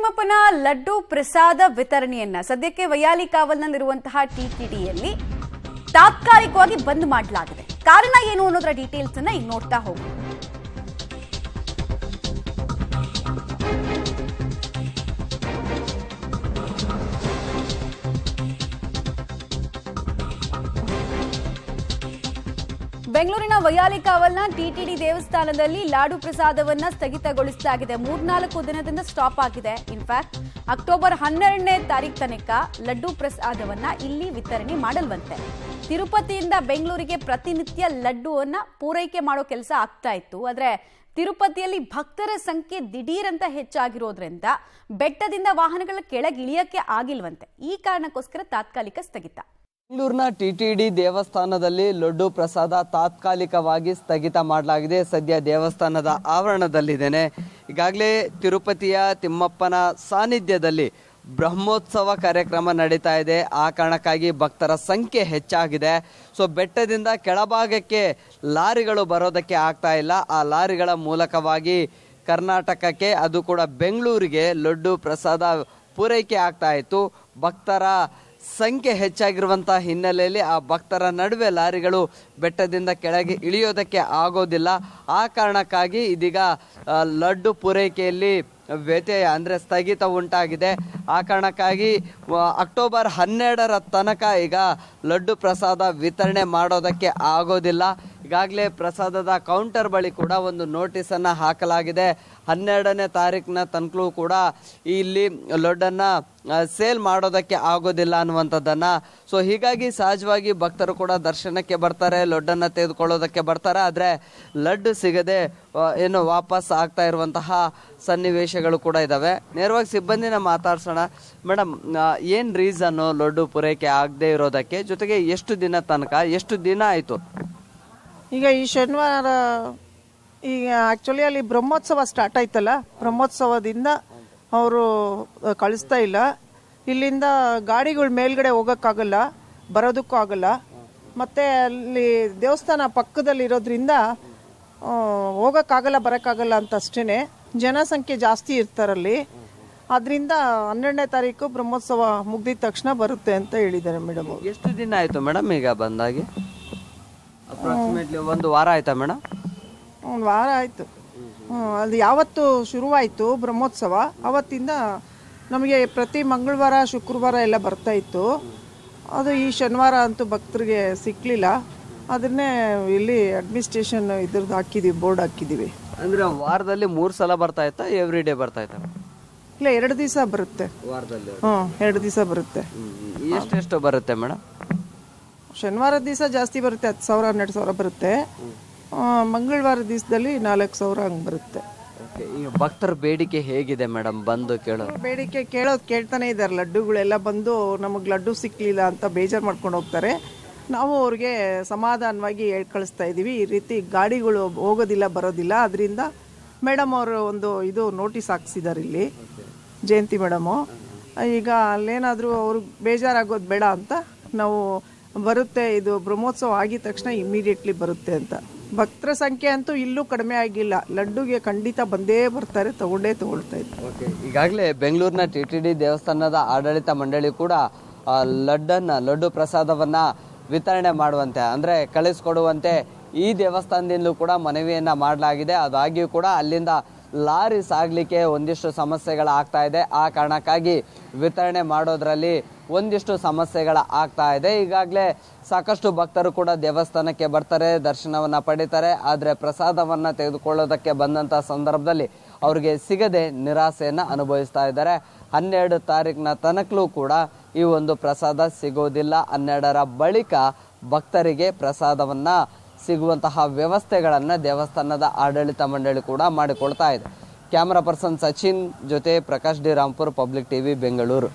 ತಿಮ್ಮಪ್ಪನ ಲಡ್ಡು ಪ್ರಸಾದ ವಿತರಣೆಯನ್ನ ಸದ್ಯಕ್ಕೆ ವೈಯಾಲಿ ಕಾವಲ್ನಲ್ಲಿರುವಂತಹ ಟಿಟಿಡಿಯಲ್ಲಿ ತಾತ್ಕಾಲಿಕವಾಗಿ ಬಂದ್ ಮಾಡಲಾಗಿದೆ. ಕಾರಣ ಏನು ಅನ್ನೋದರ ಡೀಟೇಲ್ಸ್ ಅನ್ನ ಈಗ ನೋಡ್ತಾ ಹೋಗೋಣ. ಬೆಂಗಳೂರಿನ ವೈಯಾಲಿ ಕಾವಲ್ನ ಟಿಟಿಡಿ ದೇವಸ್ಥಾನದಲ್ಲಿ ಲಾಡು ಪ್ರಸಾದವನ್ನ ಸ್ಥಗಿತಗೊಳಿಸಲಾಗಿದೆ. 3-4 ದಿನದಿಂದ ಸ್ಟಾಪ್ ಆಗಿದೆ. ಇನ್ಫ್ಯಾಕ್ಟ್ ಅಕ್ಟೋಬರ್ 12ನೇ ತಾರೀಕು ತನಕ ಲಡ್ಡು ಪ್ರಸಾದವನ್ನ ಇಲ್ಲಿ ವಿತರಣೆ ಮಾಡಲ್ವಂತೆ. ತಿರುಪತಿಯಿಂದ ಬೆಂಗಳೂರಿಗೆ ಪ್ರತಿನಿತ್ಯ ಲಡ್ಡುವನ್ನ ಪೂರೈಕೆ ಮಾಡೋ ಕೆಲಸ ಆಗ್ತಾ ಇತ್ತು. ಆದ್ರೆ ತಿರುಪತಿಯಲ್ಲಿ ಭಕ್ತರ ಸಂಖ್ಯೆ ದಿಢೀರಂತ ಹೆಚ್ಚಾಗಿರೋದ್ರಿಂದ ಬೆಟ್ಟದಿಂದ ವಾಹನಗಳ ಕೆಳಗೆ ಇಳಿಯಕ್ಕೆ ಆಗಿಲ್ವಂತೆ. ಈ ಕಾರಣಕ್ಕೋಸ್ಕರ ತಾತ್ಕಾಲಿಕ ಸ್ಥಗಿತ. ಬೆಂಗಳೂರಿನ ಟಿಟಿಡಿ ದೇವಸ್ಥಾನದಲ್ಲಿ ಲಡ್ಡು ಪ್ರಸಾದ ತಾತ್ಕಾಲಿಕವಾಗಿ ಸ್ಥಗಿತ ಮಾಡಲಾಗಿದೆ. ಸದ್ಯ ದೇವಸ್ಥಾನದ ಆವರಣದಲ್ಲಿದ್ದೇನೆ. ಈಗಾಗಲೇ ತಿರುಪತಿಯ ತಿಮ್ಮಪ್ಪನ ಸಾನ್ನಿಧ್ಯದಲ್ಲಿ ಬ್ರಹ್ಮೋತ್ಸವ ಕಾರ್ಯಕ್ರಮ ನಡೀತಾ ಇದೆ. ಆ ಕಾರಣಕ್ಕಾಗಿ ಭಕ್ತರ ಸಂಖ್ಯೆ ಹೆಚ್ಚಾಗಿದೆ. ಸೊ ಬೆಟ್ಟದಿಂದ ಕೆಳಭಾಗಕ್ಕೆ ಲಾರಿಗಳು ಬರೋದಕ್ಕೆ ಆಗ್ತಾ ಇಲ್ಲ. ಆ ಲಾರಿಗಳ ಮೂಲಕವಾಗಿ ಕರ್ನಾಟಕಕ್ಕೆ, ಅದು ಕೂಡ ಬೆಂಗಳೂರಿಗೆ ಲಡ್ಡು ಪ್ರಸಾದ ಪೂರೈಕೆ ಆಗ್ತಾ ಇತ್ತು. ಭಕ್ತರ ಸಂಖ್ಯೆ ಹೆಚ್ಚಾಗಿರುವಂತಹ ಹಿನ್ನೆಲೆಯಲ್ಲಿ ಆ ಭಕ್ತರ ನಡುವೆ ಲಾರಿಗಳು ಬೆಟ್ಟದಿಂದ ಕೆಳಗೆ ಇಳಿಯೋದಕ್ಕೆ ಆಗೋದಿಲ್ಲ. ಆ ಕಾರಣಕ್ಕಾಗಿ ಇದೀಗ ಲಡ್ಡು ಪೂರೈಕೆಯಲ್ಲಿ ವ್ಯತ್ಯಯ ಅಂದರೆ ಸ್ಥಗಿತ ಉಂಟಾಗಿದೆ. ಆ ಕಾರಣಕ್ಕಾಗಿ ಅಕ್ಟೋಬರ್ 12ರ ತನಕ ಈಗ ಲಡ್ಡು ಪ್ರಸಾದ ವಿತರಣೆ ಮಾಡೋದಕ್ಕೆ ಆಗೋದಿಲ್ಲ. ಈಗಾಗಲೇ ಪ್ರಸಾದದ ಕೌಂಟರ್ ಬಳಿ ಕೂಡ ಒಂದು ನೋಟಿಸನ್ನು ಹಾಕಲಾಗಿದೆ. 12ನೇ ತಾರೀಕಿನ ತನಕಲೂ ಕೂಡ ಇಲ್ಲಿ ಲಡ್ಡನ್ನು ಸೇಲ್ ಮಾಡೋದಕ್ಕೆ ಆಗೋದಿಲ್ಲ ಅನ್ನುವಂಥದ್ದನ್ನು. ಸೊ ಹೀಗಾಗಿ ಸಹಜವಾಗಿ ಭಕ್ತರು ಕೂಡ ದರ್ಶನಕ್ಕೆ ಬರ್ತಾರೆ, ಲಡ್ಡನ್ನು ತೆಗೆದುಕೊಳ್ಳೋದಕ್ಕೆ ಬರ್ತಾರೆ. ಆದರೆ ಲಡ್ಡು ಸಿಗದೆ ಏನು ವಾಪಸ್ ಆಗ್ತಾ ಇರುವಂತಹ ಸನ್ನಿವೇಶಗಳು ಕೂಡ ಇದ್ದಾವೆ. ನೇರವಾಗಿ ಸಿಬ್ಬಂದಿನ ಮಾತಾಡ್ಸೋಣ. ಮೇಡಮ್, ಏನು ರೀಸನ್ನು ಲಡ್ಡು ಪೂರೈಕೆ ಆಗದೆ ಇರೋದಕ್ಕೆ? ಜೊತೆಗೆ ಎಷ್ಟು ದಿನ ತನಕ, ಎಷ್ಟು ದಿನ ಆಯಿತು? ಈಗ ಈ ಶನಿವಾರ ಈಗ ಆ್ಯಕ್ಚುಲಿ ಅಲ್ಲಿ ಬ್ರಹ್ಮೋತ್ಸವ ಸ್ಟಾರ್ಟ್ ಆಯ್ತಲ್ಲ, ಬ್ರಹ್ಮೋತ್ಸವದಿಂದ ಅವರು ಕಳಿಸ್ತಾ ಇಲ್ಲ. ಇಲ್ಲಿಂದ ಗಾಡಿಗಳು ಮೇಲ್ಗಡೆ ಹೋಗೋಕ್ಕಾಗಲ್ಲ, ಬರೋದಕ್ಕೂ ಆಗಲ್ಲ. ಮತ್ತು ಅಲ್ಲಿ ದೇವಸ್ಥಾನ ಪಕ್ಕದಲ್ಲಿರೋದ್ರಿಂದ ಹೋಗೋಕ್ಕಾಗಲ್ಲ, ಬರೋಕ್ಕಾಗಲ್ಲ ಅಂತ ಅಷ್ಟೇ. ಜನಸಂಖ್ಯೆ ಜಾಸ್ತಿ ಇರ್ತಾರಲ್ಲಿ. ಅದರಿಂದ 12ನೇ ತಾರೀಕು ಬ್ರಹ್ಮೋತ್ಸವ ಮುಗ್ದಿದ ತಕ್ಷಣ ಬರುತ್ತೆ ಅಂತ ಹೇಳಿದ್ದಾರೆ ಮೇಡಮ್. ಎಷ್ಟು ದಿನ ಆಯಿತು ಮೇಡಮ್ ಈಗ ಬಂದಾಗಿ? ಅಪ್ರಾಕ್ಸಿಮೇಟ್ಲಿ 1 ವಾರ ಆಯ್ತಾ ಮೇಡಮ್? 1 ವಾರ ಆಯಿತು. ಅದು ಯಾವತ್ತು ಶುರುವಾಯಿತು ಬ್ರಹ್ಮೋತ್ಸವ ಅವತ್ತಿಂದ ನಮಗೆ ಪ್ರತಿ ಮಂಗಳವಾರ ಶುಕ್ರವಾರ ಎಲ್ಲ ಬರ್ತಾ ಇತ್ತು. ಅದು ಈ ಶನಿವಾರ ಅಂತೂ ಭಕ್ತರಿಗೆ ಸಿಕ್ಕಲಿಲ್ಲ. ಅದನ್ನೇ ಇಲ್ಲಿ ಅಡ್ಮಿನಿಸ್ಟ್ರೇಷನ್ ಇದ್ರದ್ದು ಹಾಕಿದ್ದೀವಿ, ಬೋರ್ಡ್ ಹಾಕಿದ್ದೀವಿ. ಅಂದರೆ ವಾರದಲ್ಲಿ 3 ಸಲ ಬರ್ತಾ ಇತ್ತಾ, ಎವ್ರಿ ಡೇ ಬರ್ತಾ ಇತ್ತಾ? ಇಲ್ಲ, 2 ದಿವಸ ಬರುತ್ತೆ ವಾರದಲ್ಲಿ. 2 ದಿವಸ ಬರುತ್ತೆ. ಎಷ್ಟೆಷ್ಟು ಬರುತ್ತೆ ಮೇಡಮ್? ಶನಿವಾರ ದಿವಸ ಜಾಸ್ತಿ ಬರುತ್ತೆ, 10,000 12,000 ಬರುತ್ತೆ. ಮಂಗಳವಾರ ದಿವಸದಲ್ಲಿ 4,000 ಹಂಗೆ ಬರುತ್ತೆ. ಈಗ ಭಕ್ತರ ಬೇಡಿಕೆ ಹೇಗಿದೆ ಮೇಡಮ್? ಬಂದು ಕೇಳೋದು ಬೇಡಿಕೆ ಕೇಳ್ತಾನೆ ಇದ್ದಾರೆ. ಲಡ್ಡುಗಳೆಲ್ಲ ಬಂದು ನಮಗೆ ಲಡ್ಡು ಸಿಕ್ಕಲಿಲ್ಲ ಅಂತ ಬೇಜಾರು ಮಾಡ್ಕೊಂಡು ಹೋಗ್ತಾರೆ. ನಾವು ಅವ್ರಿಗೆ ಸಮಾಧಾನವಾಗಿ ಕಳಿಸ್ತಾ ಇದ್ದೀವಿ. ಈ ರೀತಿ ಗಾಡಿಗಳು ಹೋಗೋದಿಲ್ಲ, ಬರೋದಿಲ್ಲ. ಅದರಿಂದ ಮೇಡಮ್ ಅವರು ಒಂದು ನೋಟಿಸ್ ಹಾಕ್ಸಿದ್ದಾರೆ ಇಲ್ಲಿ, ಜಯಂತಿ ಮೇಡಮು. ಈಗ ಅಲ್ಲೇನಾದರೂ ಅವ್ರಿಗೆ ಬೇಜಾರಾಗೋದು ಬೇಡ ಅಂತ ನಾವು ಬರುತ್ತೆ, ಇದು ಬ್ರಹ್ಮೋತ್ಸವ ಆಗಿದ ತಕ್ಷಣ ಇಮಿಡಿಯೇಟ್ಲಿ ಬರುತ್ತೆ ಅಂತ. ಭಕ್ತರ ಸಂಖ್ಯೆ ಅಂತೂ ಇಲ್ಲೂ ಕಡಿಮೆ ಆಗಿಲ್ಲ. ಲಡ್ಡುಗೆ ಖಂಡಿತ ಬಂದೇ ಬರ್ತಾರೆ, ತಗೊಳ್ತಾ ಇದ್ದಾರೆ. ಈಗಾಗಲೇ ಬೆಂಗಳೂರಿನ ಟಿಟಿಡಿ ದೇವಸ್ಥಾನದ ಆಡಳಿತ ಮಂಡಳಿ ಕೂಡ ಲಡ್ಡು ಪ್ರಸಾದವನ್ನ ವಿತರಣೆ ಮಾಡುವಂತೆ, ಅಂದರೆ ಕಳಿಸ್ಕೊಡುವಂತೆ ಈ ದೇವಸ್ಥಾನದಿಂದಲೂ ಕೂಡ ಮನವಿಯನ್ನ ಮಾಡಲಾಗಿದೆ. ಅದಾಗಿಯೂ ಕೂಡ ಅಲ್ಲಿಂದ ಲಾರಿ ಸಾಗಲಿಕ್ಕೆ ಒಂದಿಷ್ಟು ಸಮಸ್ಯೆಗಳಾಗ್ತಾ ಇದೆ. ಆ ಕಾರಣಕ್ಕಾಗಿ ವಿತರಣೆ ಮಾಡೋದ್ರಲ್ಲಿ ಒಂದಿಷ್ಟು ಸಮಸ್ಯೆಗಳಾಗ್ತಾ ಇದೆ. ಈಗಾಗಲೇ ಸಾಕಷ್ಟು ಭಕ್ತರು ಕೂಡ ದೇವಸ್ಥಾನಕ್ಕೆ ಬರ್ತಾರೆ, ದರ್ಶನವನ್ನು ಪಡಿತಾರೆ. ಆದರೆ ಪ್ರಸಾದವನ್ನು ತೆಗೆದುಕೊಳ್ಳೋದಕ್ಕೆ ಬಂದಂಥ ಸಂದರ್ಭದಲ್ಲಿ ಅವ್ರಿಗೆ ಸಿಗದೆ ನಿರಾಸೆಯನ್ನು ಅನುಭವಿಸ್ತಾ ಇದ್ದಾರೆ. 12 ತಾರೀಕಿನ ತನಕಲೂ ಕೂಡ ಈ ಒಂದು ಪ್ರಸಾದ ಸಿಗೋದಿಲ್ಲ. 12ರ ಬಳಿಕ ಭಕ್ತರಿಗೆ ಪ್ರಸಾದವನ್ನು ಸಿಗುವಂತಹ ವ್ಯವಸ್ಥೆಗಳನ್ನು ದೇವಸ್ಥಾನದ ಆಡಳಿತ ಮಂಡಳಿ ಕೂಡ ಮಾಡಿಕೊಳ್ತಾ ಇದೆ. ಕ್ಯಾಮರಾ ಪರ್ಸನ್ ಸಚಿನ್ ಜೊತೆ Prakash D Rampur, public TV, Bengaluru.